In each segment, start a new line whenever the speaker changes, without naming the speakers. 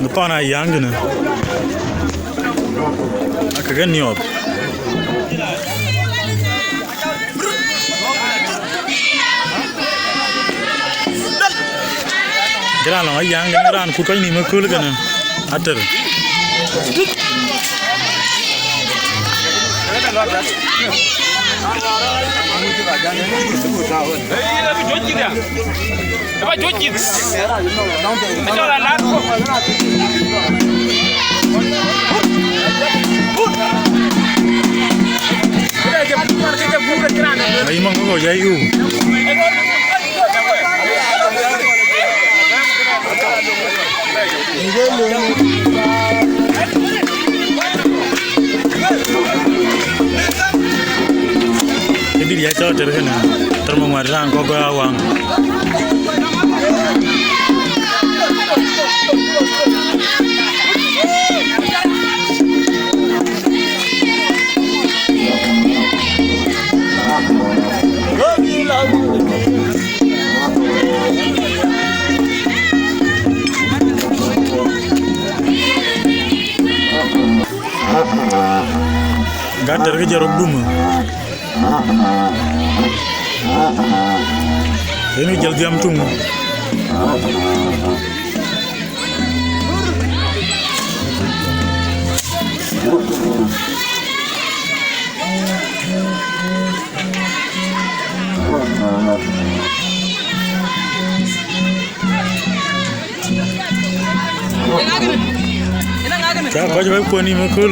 Upon a young I could get new up. Get along a young and around cooking him a cool gun. Utter. Ay, mango, ya you. Jadi dia tahu terkena termenguatkan kau awang. Gadar ke jaruk duma. Ini jal diam tunggu. Siapa juga puan ini makul,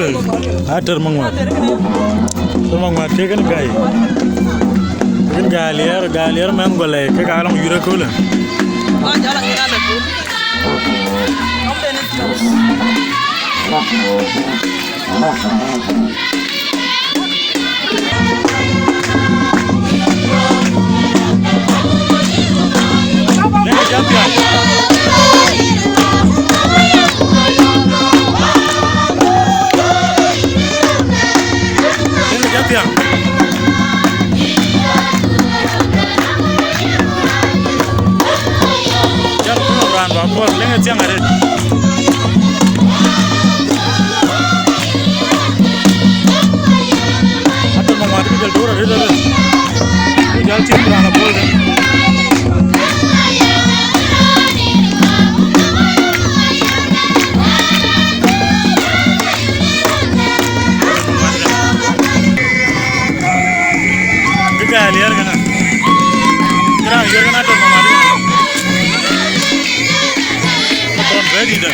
ada termanguat ke kan galiar menggolek ke kalau jura kul. Jangan ada. Atau mau mati jual dua ada. Jual cip berapa pol deh. Kita lihat kan. Kira kan atau mau mati. Ready then.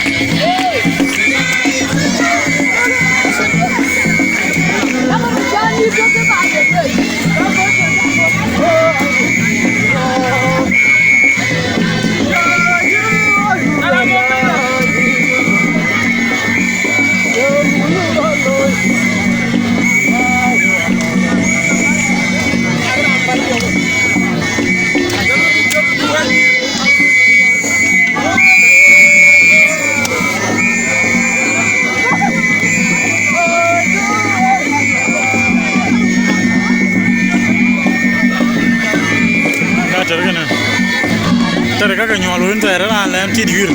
Terkadang nyualuin tuh era lem tidur.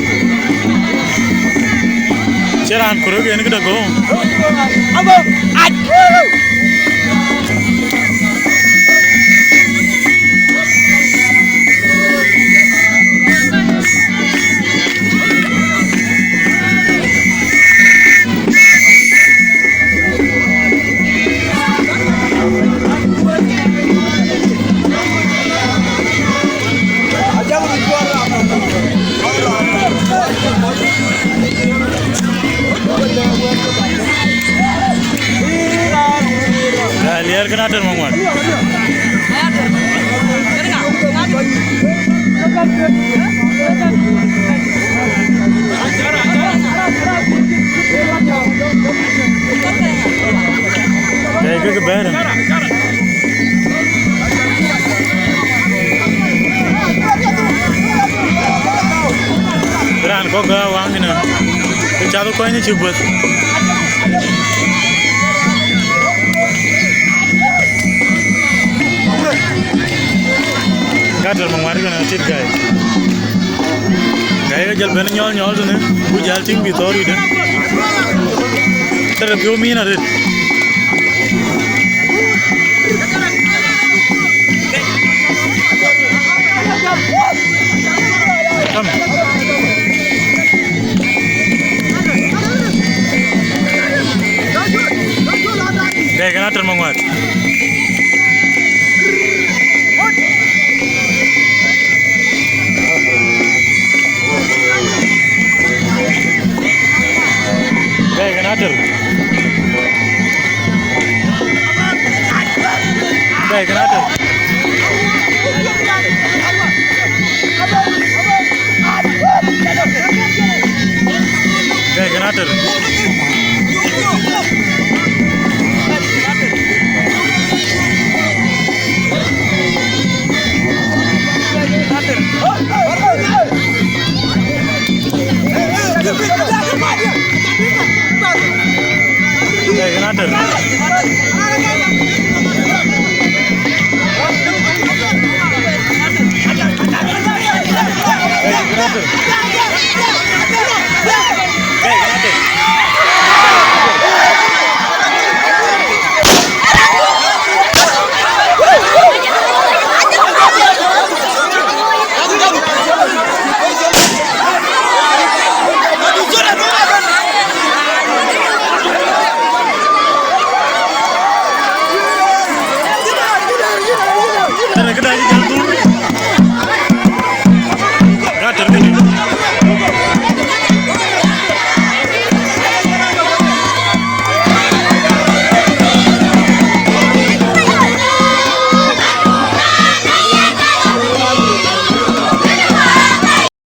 Ceran kurang ini kita go. Abang, aduh. Liar kena ada manguat. Kayak ke kebaran. Beran kok gawang ini. Kecatu kau ini cubut. Gadar menguatkan nasib guys. Gaya jal ben nyol nyol tu ne. Bu jal ting bi tori de. Tere bio mina de. Come. Gaya kena termanguat. Gaya kena ter. Gaya kena ter. Gaya kena ter. Gaya kena ter. Gaya kena ter.